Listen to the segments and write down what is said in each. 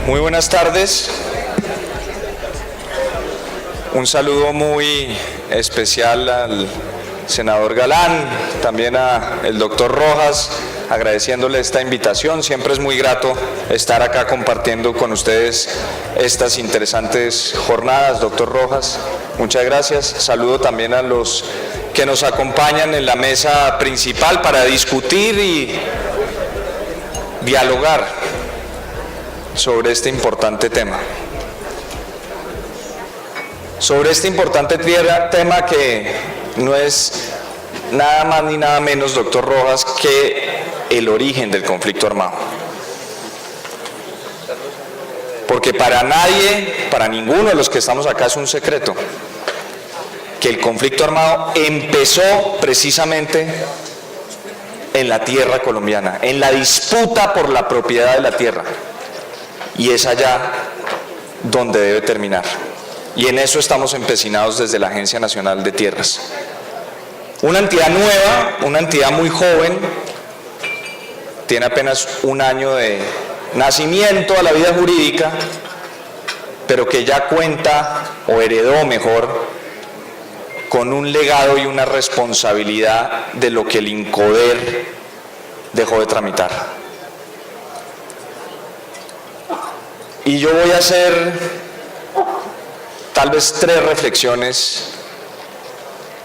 Muy buenas tardes. Un saludo muy especial al senador Galán, también al doctor Rojas, agradeciéndole esta invitación. Siempre es muy grato estar acá compartiendo con ustedes estas interesantes jornadas. Doctor Rojas, muchas gracias. Saludo también a los que nos acompañan en la mesa principal para discutir y dialogar sobre este importante tema. Sobre este importante tema que no es nada más ni nada menos, doctor Rojas, que el origen del conflicto armado. Porque para nadie, para ninguno de los que estamos acá es un secreto que el conflicto armado empezó precisamente en la tierra colombiana, en la disputa por la propiedad de la tierra. Y es allá donde debe terminar. Y en eso estamos empecinados desde la Agencia Nacional de Tierras. Una entidad nueva, una entidad muy joven, tiene apenas un año de nacimiento a la vida jurídica, pero que ya cuenta, o heredó mejor, con un legado y una responsabilidad de lo que el INCODER dejó de tramitar. Y yo voy a hacer tal vez 3 reflexiones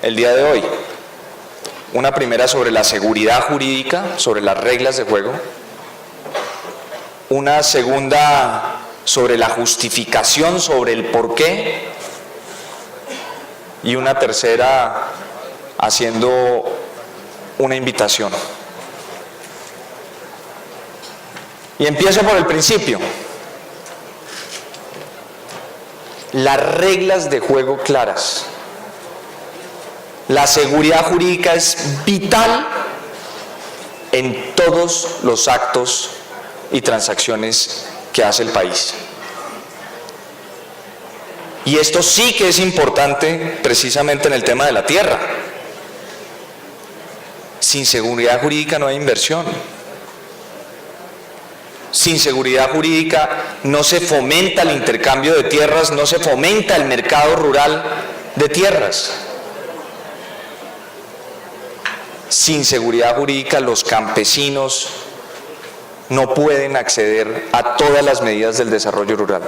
el día de hoy. Una primera sobre la seguridad jurídica, sobre las reglas de juego. Una segunda sobre la justificación, sobre el porqué. Y una tercera haciendo una invitación. Y empiezo por el principio. Las reglas de juego claras. La seguridad jurídica es vital en todos los actos y transacciones que hace el país. Y esto sí que es importante precisamente en el tema de la tierra. Sin seguridad jurídica no hay inversión. Sin seguridad jurídica no se fomenta el intercambio de tierras, no se fomenta el mercado rural de tierras. Sin seguridad jurídica los campesinos no pueden acceder a todas las medidas del desarrollo rural.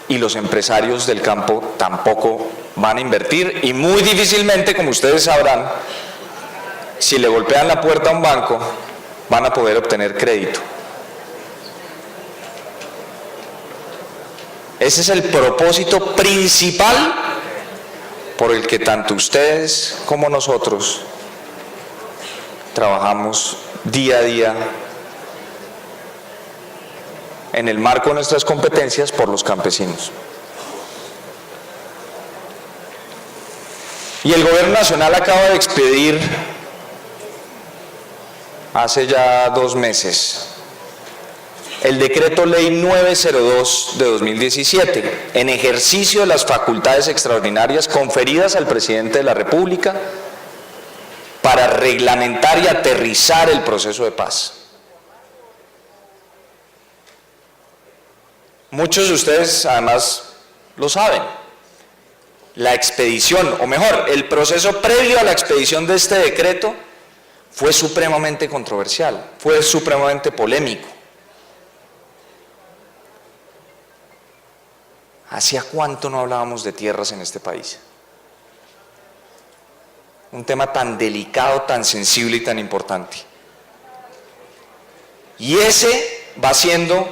Y los empresarios del campo tampoco van a invertir y muy difícilmente, como ustedes sabrán, si le golpean la puerta a un banco, van a poder obtener crédito. Ese es el propósito principal por el que tanto ustedes como nosotros trabajamos día a día en el marco de nuestras competencias por los campesinos. Y el Gobierno Nacional acaba de expedir hace ya 2 meses el Decreto Ley 902 de 2017, en ejercicio de las facultades extraordinarias conferidas al Presidente de la República para reglamentar y aterrizar el proceso de paz. Muchos de ustedes además lo saben. La expedición, o mejor, el proceso previo a la expedición de este decreto fue supremamente controversial, fue supremamente polémico. ¿Hacía cuánto no hablábamos de tierras en este país? Un tema tan delicado, tan sensible y tan importante. Y ese va siendo,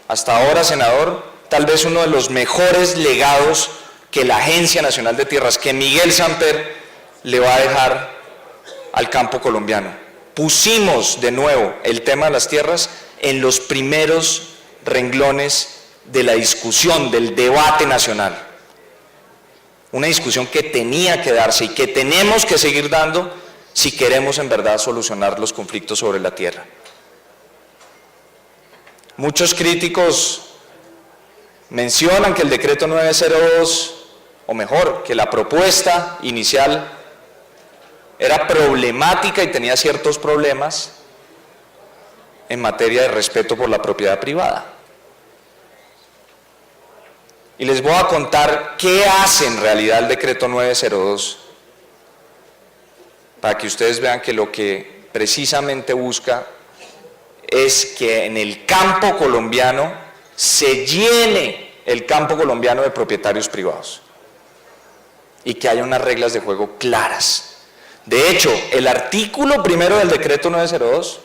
hasta ahora, senador, tal vez uno de los mejores legados que la Agencia Nacional de Tierras, que Miguel Samper le va a dejar al campo colombiano. Pusimos de nuevo el tema de las tierras en los primeros renglones de la discusión, del debate nacional. Una discusión que tenía que darse y que tenemos que seguir dando si queremos en verdad solucionar los conflictos sobre la tierra. Muchos críticos mencionan que el decreto 902, o mejor, que la propuesta inicial era problemática y tenía ciertos problemas, en materia de respeto por la propiedad privada. Y les voy a contar qué hace en realidad el decreto 902, para que ustedes vean que lo que precisamente busca es que en el campo colombiano se llene el campo colombiano de propietarios privados y que haya unas reglas de juego claras. De hecho, el artículo primero del decreto 902,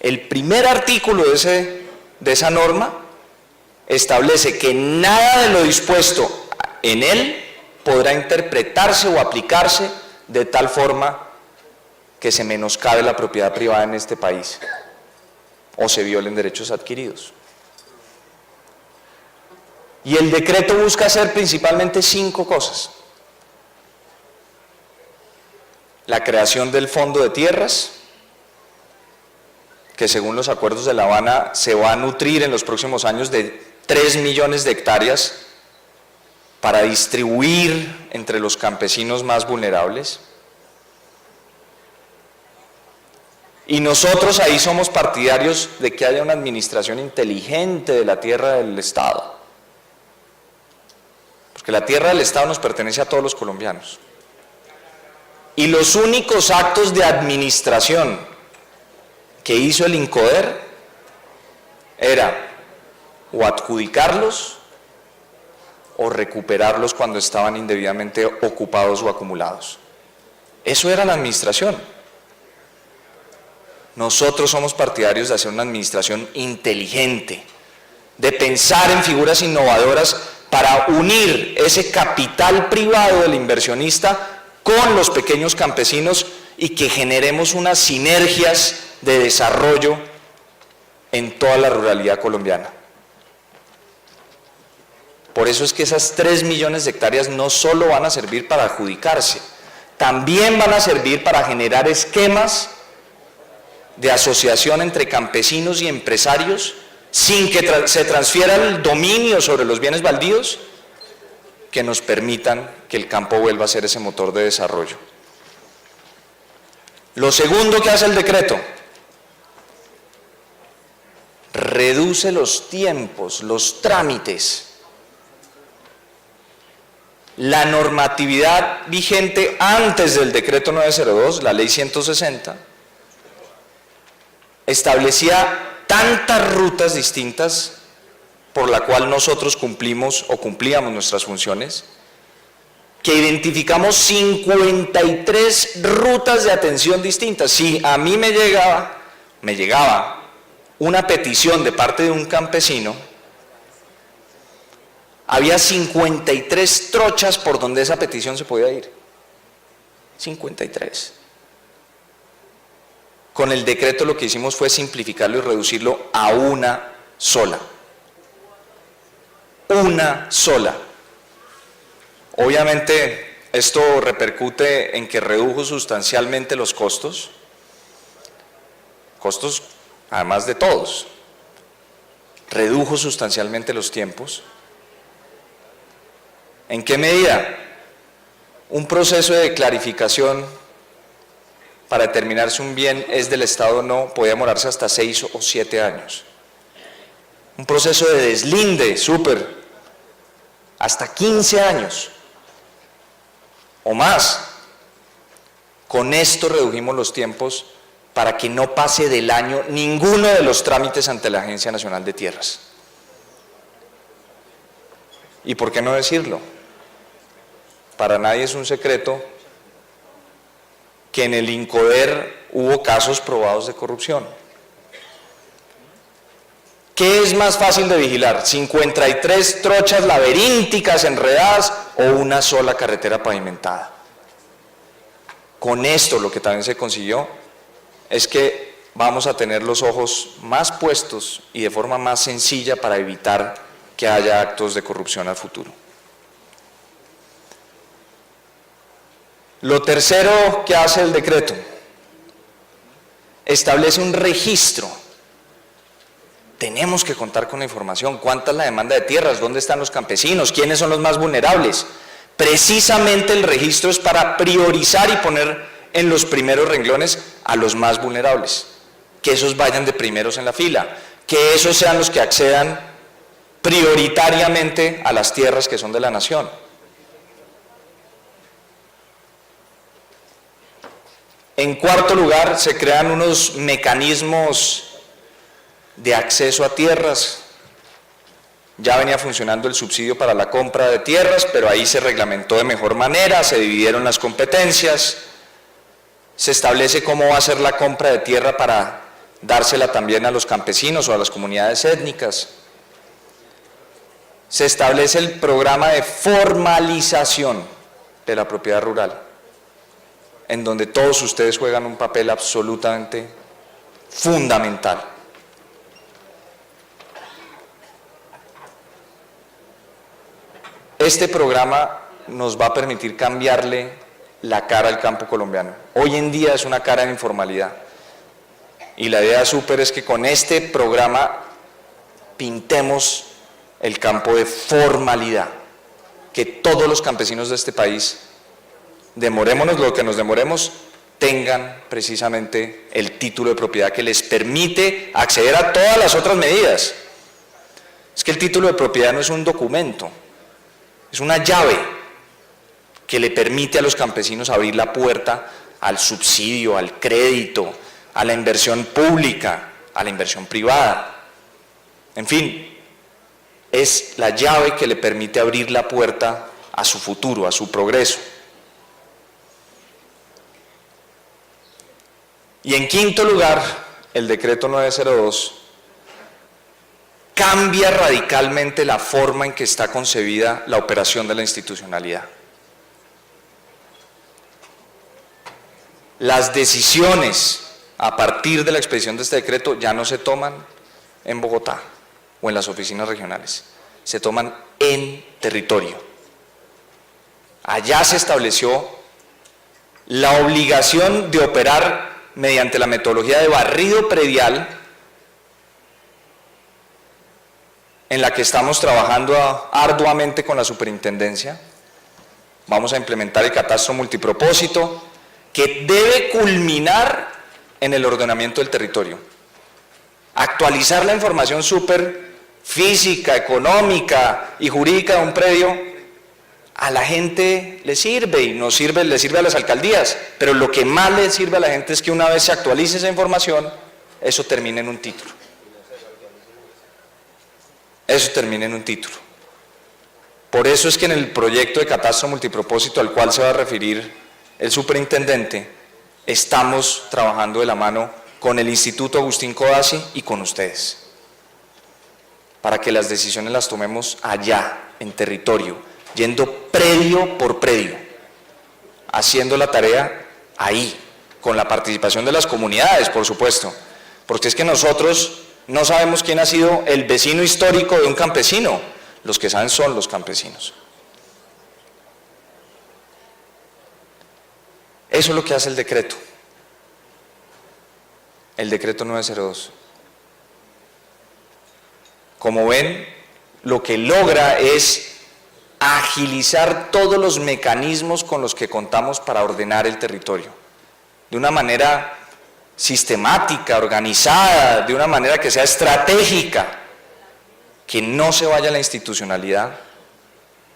el primer artículo de esa norma, establece que nada de lo dispuesto en él podrá interpretarse o aplicarse de tal forma que se menoscabe la propiedad privada en este país o se violen derechos adquiridos. Y el decreto busca hacer principalmente 5 cosas: la creación del Fondo de Tierras, que según los acuerdos de La Habana se va a nutrir en los próximos años de 3 millones de hectáreas para distribuir entre los campesinos más vulnerables. Y nosotros ahí somos partidarios de que haya una administración inteligente de la tierra del Estado, porque la tierra del Estado nos pertenece a todos los colombianos. Y los únicos actos de administración que hizo el INCODER era o adjudicarlos o recuperarlos cuando estaban indebidamente ocupados o acumulados. Eso era la administración. Nosotros somos partidarios de hacer una administración inteligente, de pensar en figuras innovadoras para unir ese capital privado del inversionista con los pequeños campesinos y que generemos unas sinergias de desarrollo en toda la ruralidad colombiana. Por eso es que esas 3 millones de hectáreas no solo van a servir para adjudicarse, también van a servir para generar esquemas de asociación entre campesinos y empresarios sin que se transfiera el dominio sobre los bienes baldíos, que nos permitan que el campo vuelva a ser ese motor de desarrollo. Lo segundo que hace el decreto: reduce los tiempos, los trámites. La normatividad vigente antes del decreto 902, la ley 160, establecía tantas rutas distintas por la cual nosotros cumplimos o cumplíamos nuestras funciones, que identificamos 53 rutas de atención distintas. Si a mí me llegaba una petición de parte de un campesino, había 53 trochas por donde esa petición se podía ir. 53. Con el decreto lo que hicimos fue simplificarlo y reducirlo a una sola. Una sola. Obviamente esto repercute en que redujo sustancialmente los costos además de todos. Redujo sustancialmente los tiempos. ¿En qué medida? Un proceso de clarificación para determinar si un bien es del Estado o no podía demorarse hasta 6 o 7 años. Un proceso de deslinde, hasta 15 años o más. Con esto redujimos los tiempos para que no pase del año ninguno de los trámites ante la Agencia Nacional de Tierras. ¿Y por qué no decirlo? Para nadie es un secreto que en el INCODER hubo casos probados de corrupción. ¿Qué es más fácil de vigilar? ¿53 trochas laberínticas enredadas o una sola carretera pavimentada? Con esto lo que también se consiguió es que vamos a tener los ojos más puestos y de forma más sencilla para evitar que haya actos de corrupción al futuro. Lo tercero que hace el decreto: establece un registro. Tenemos que contar con la información. ¿Cuánta es la demanda de tierras? ¿Dónde están los campesinos? ¿Quiénes son los más vulnerables? Precisamente el registro es para priorizar y poner en los primeros renglones a los más vulnerables. que esos vayan de primeros en la fila, que esos sean los que accedan prioritariamente a las tierras que son de la nación. En cuarto lugar, se crean unos mecanismos de acceso a tierras. Ya venía funcionando el subsidio para la compra de tierras, pero ahí se reglamentó de mejor manera, se dividieron las competencias, se establece cómo va a ser la compra de tierra para dársela también a los campesinos o a las comunidades étnicas. Se establece el programa de formalización de la propiedad rural, en donde todos ustedes juegan un papel absolutamente fundamental. Este programa nos va a permitir cambiarle la cara al campo colombiano. Hoy en día es una cara de informalidad. Y la idea súper es que con este programa pintemos el campo de formalidad. Que todos los campesinos de este país, demorémonos lo que nos demoremos, tengan precisamente el título de propiedad que les permite acceder a todas las otras medidas. Es que el título de propiedad no es un documento, es una llave que le permite a los campesinos abrir la puerta al subsidio, al crédito, a la inversión pública, a la inversión privada. En fin, es la llave que le permite abrir la puerta a su futuro, a su progreso. Y en quinto lugar, el decreto 902 cambia radicalmente la forma en que está concebida la operación de la institucionalidad. Las decisiones a partir de la expedición de este decreto ya no se toman en Bogotá o en las oficinas regionales, se toman en territorio. Allá se estableció la obligación de operar mediante la metodología de barrido predial, en la que estamos trabajando arduamente con la superintendencia. Vamos a implementar el catastro multipropósito, que debe culminar en el ordenamiento del territorio. Actualizar la información física, económica y jurídica de un predio, a la gente le sirve y le sirve a las alcaldías, pero lo que más le sirve a la gente es que una vez se actualice esa información, eso termine en un título. Eso termina en un título. Por eso es que en el proyecto de catastro multipropósito al cual se va a referir el superintendente, estamos trabajando de la mano con el Instituto Agustín Codazzi y con ustedes, para que las decisiones las tomemos allá, en territorio, yendo predio por predio, haciendo la tarea ahí, con la participación de las comunidades, por supuesto, porque es que nosotros no sabemos quién ha sido el vecino histórico de un campesino, los que saben son los campesinos. Eso es lo que hace el decreto 902. Como ven, lo que logra es agilizar todos los mecanismos con los que contamos para ordenar el territorio, de una manera sistemática, organizada, de una manera que sea estratégica, que no se vaya la institucionalidad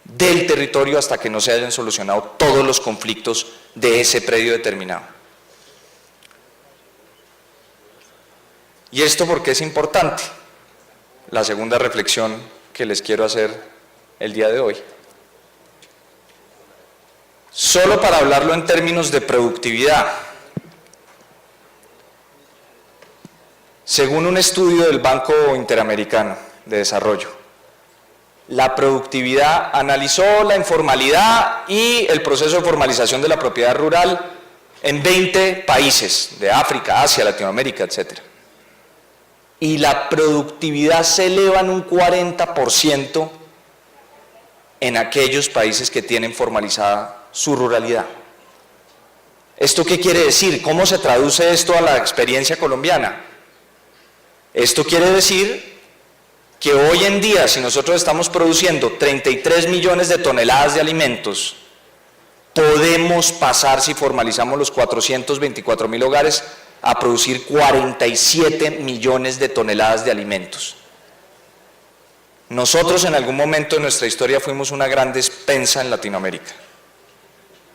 del territorio hasta que no se hayan solucionado todos los conflictos de ese predio determinado. ¿Y esto por qué es importante? La segunda reflexión que les quiero hacer el día de hoy. Solo para hablarlo en términos de productividad, según un estudio del Banco Interamericano de Desarrollo, la productividad analizó la informalidad y el proceso de formalización de la propiedad rural en 20 países de África, Asia, Latinoamérica, etc. Y la productividad se eleva en un 40% en aquellos países que tienen formalizada su ruralidad. ¿Esto qué quiere decir? ¿Cómo se traduce esto a la experiencia colombiana? Esto quiere decir que hoy en día, si nosotros estamos produciendo 33 millones de toneladas de alimentos, podemos pasar, si formalizamos los 424.000 hogares, a producir 47 millones de toneladas de alimentos. Nosotros en algún momento de nuestra historia fuimos una gran despensa en Latinoamérica.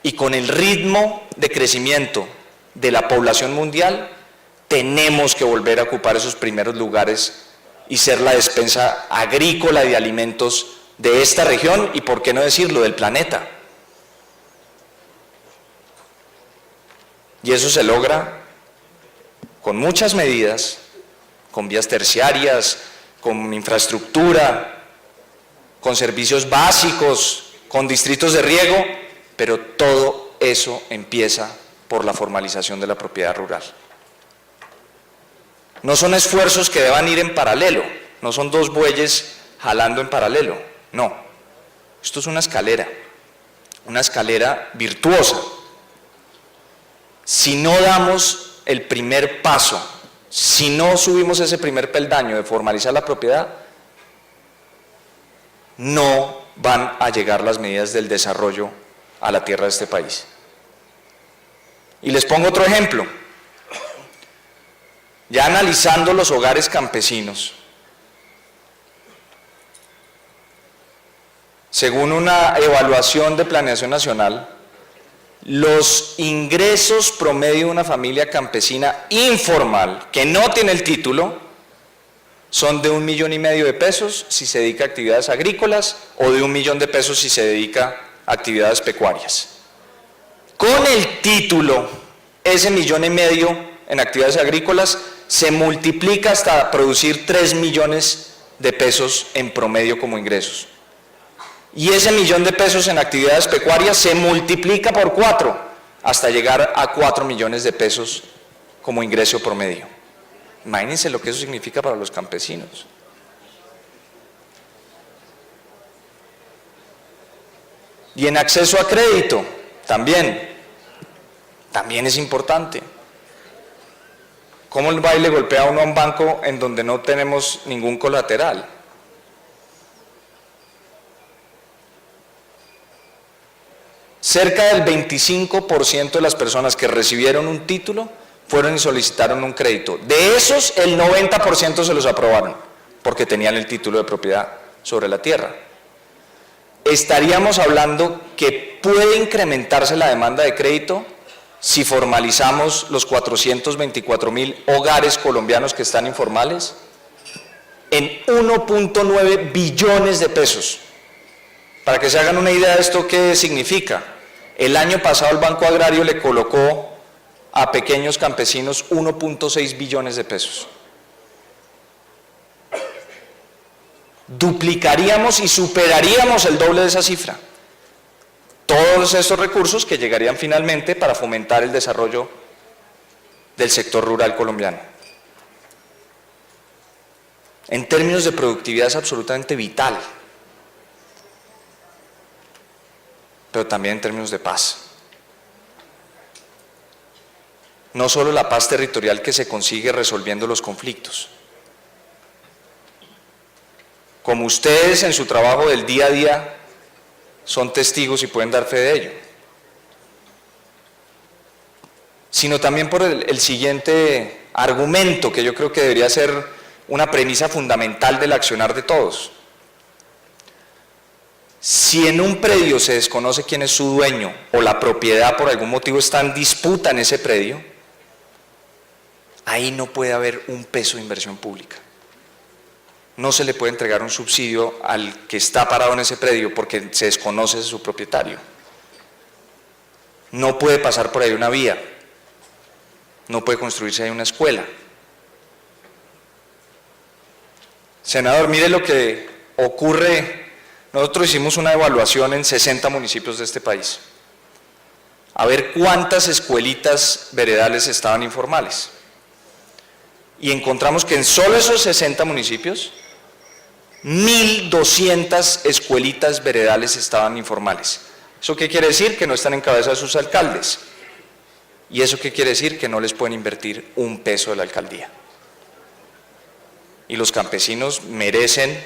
Y con el ritmo de crecimiento de la población mundial, tenemos que volver a ocupar esos primeros lugares y ser la despensa agrícola de alimentos de esta región y, por qué no decirlo, del planeta. Y eso se logra con muchas medidas, con vías terciarias, con infraestructura, con servicios básicos, con distritos de riego, pero todo eso empieza por la formalización de la propiedad rural. No son esfuerzos que deban ir en paralelo, no son dos bueyes jalando en paralelo, no. Esto es una escalera virtuosa. Si no damos el primer paso, si no subimos ese primer peldaño de formalizar la propiedad, no van a llegar las medidas del desarrollo a la tierra de este país. Y les pongo otro ejemplo. Ya analizando los hogares campesinos, según una evaluación de Planeación Nacional, los ingresos promedio de una familia campesina informal que no tiene el título son de 1,5 millones de pesos si se dedica a actividades agrícolas o de 1 millón de pesos si se dedica a actividades pecuarias. Con el título, ese 1,5 millones en actividades agrícolas se multiplica hasta producir 3 millones de pesos en promedio como ingresos. Y ese 1 millón de pesos en actividades pecuarias se multiplica por 4 hasta llegar a 4 millones de pesos como ingreso promedio. Imagínense lo que eso significa para los campesinos. Y en acceso a crédito, también es importante. ¿Cómo va y le golpea uno a un banco en donde no tenemos ningún colateral? Cerca del 25% de las personas que recibieron un título fueron y solicitaron un crédito. De esos, el 90% se los aprobaron, porque tenían el título de propiedad sobre la tierra. Estaríamos hablando que puede incrementarse la demanda de crédito si formalizamos los 424,000 hogares colombianos que están informales en 1,9 billones de pesos. Para que se hagan una idea de esto, ¿qué significa? El año pasado el Banco Agrario le colocó a pequeños campesinos 1,6 billones de pesos. Duplicaríamos y superaríamos el doble de esa cifra. Todos estos recursos que llegarían finalmente para fomentar el desarrollo del sector rural colombiano. En términos de productividad es absolutamente vital, pero también en términos de paz. No solo la paz territorial que se consigue resolviendo los conflictos. Como ustedes en su trabajo del día a día son testigos y pueden dar fe de ello, sino también por el siguiente argumento que yo creo que debería ser una premisa fundamental del accionar de todos. Si en un predio se desconoce quién es su dueño o la propiedad por algún motivo está en disputa en ese predio, ahí no puede haber un peso de inversión pública. No se le puede entregar un subsidio al que está parado en ese predio porque se desconoce su propietario. No puede pasar por ahí una vía, no puede construirse ahí una escuela. Senador, mire lo que ocurre. Nosotros hicimos una evaluación en 60 municipios de este país, a ver cuántas escuelitas veredales estaban informales. Y encontramos que en solo esos 60 municipios, 1.200 escuelitas veredales estaban informales. ¿Eso qué quiere decir? Que no están en cabeza de sus alcaldes. ¿Y eso qué quiere decir? Que no les pueden invertir un peso de la alcaldía. Y los campesinos merecen,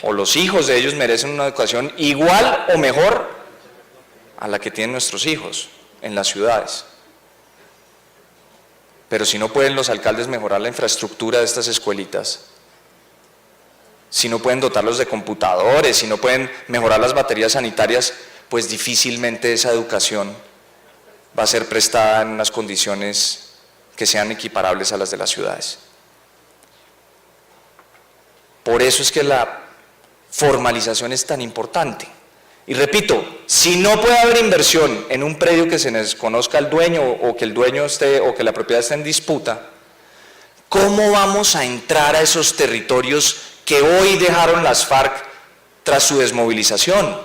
o los hijos de ellos merecen una educación igual o mejor a la que tienen nuestros hijos en las ciudades. Pero si no pueden los alcaldes mejorar la infraestructura de estas escuelitas, si no pueden dotarlos de computadores, si no pueden mejorar las baterías sanitarias, pues difícilmente esa educación va a ser prestada en unas condiciones que sean equiparables a las de las ciudades. Por eso es que la formalización es tan importante. Y repito, si no puede haber inversión en un predio que se desconozca el dueño o que el dueño esté o que la propiedad esté en disputa, ¿cómo vamos a entrar a esos territorios que hoy dejaron las FARC tras su desmovilización?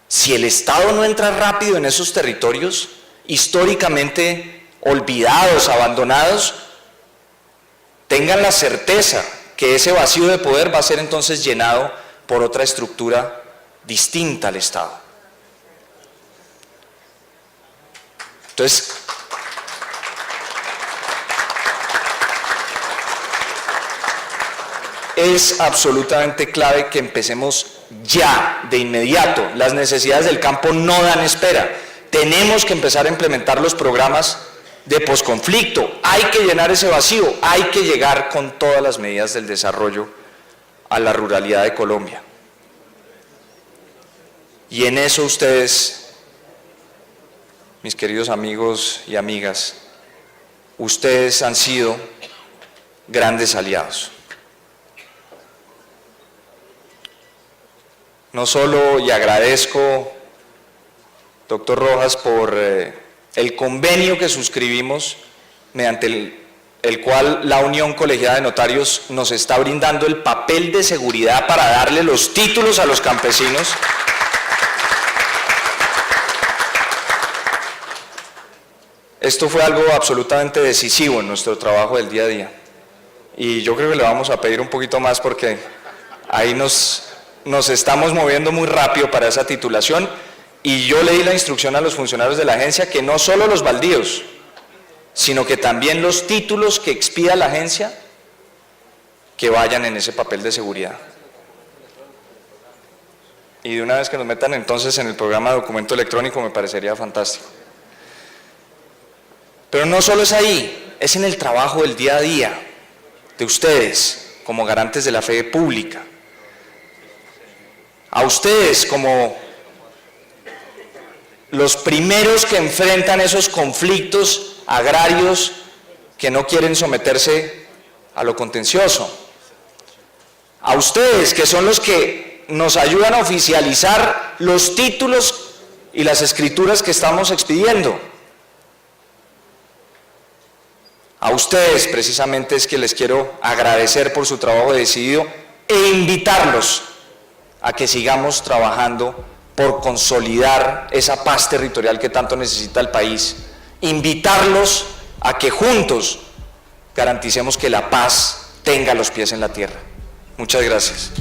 Si el Estado no entra rápido en esos territorios, históricamente olvidados, abandonados, tengan la certeza que ese vacío de poder va a ser entonces llenado por otra estructura distinta al Estado. Entonces, es absolutamente clave que empecemos ya, de inmediato. Las necesidades del campo no dan espera. Tenemos que empezar a implementar los programas de posconflicto. Hay que llenar ese vacío, hay que llegar con todas las medidas del desarrollo a la ruralidad de Colombia. Y en eso ustedes, mis queridos amigos y amigas, ustedes han sido grandes aliados. No solo, y agradezco, doctor Rojas, por el convenio que suscribimos, mediante el cual la Unión Colegiada de Notarios nos está brindando el papel de seguridad para darle los títulos a los campesinos. Esto fue algo absolutamente decisivo en nuestro trabajo del día a día. Y yo creo que le vamos a pedir un poquito más porque ahí nos estamos moviendo muy rápido para esa titulación. Y yo le di la instrucción a los funcionarios de la agencia que no solo los baldíos, sino que también los títulos que expida la agencia, que vayan en ese papel de seguridad. Y de una vez que nos metan entonces en el programa de documento electrónico me parecería fantástico. Pero no solo es ahí, es en el trabajo del día a día de ustedes como garantes de la fe pública. A ustedes como los primeros que enfrentan esos conflictos agrarios que no quieren someterse a lo contencioso. A ustedes que son los que nos ayudan a oficializar los títulos y las escrituras que estamos expidiendo. A ustedes precisamente es que les quiero agradecer por su trabajo decidido e invitarlos a que sigamos trabajando por consolidar esa paz territorial que tanto necesita el país. Invitarlos a que juntos garanticemos que la paz tenga los pies en la tierra. Muchas gracias.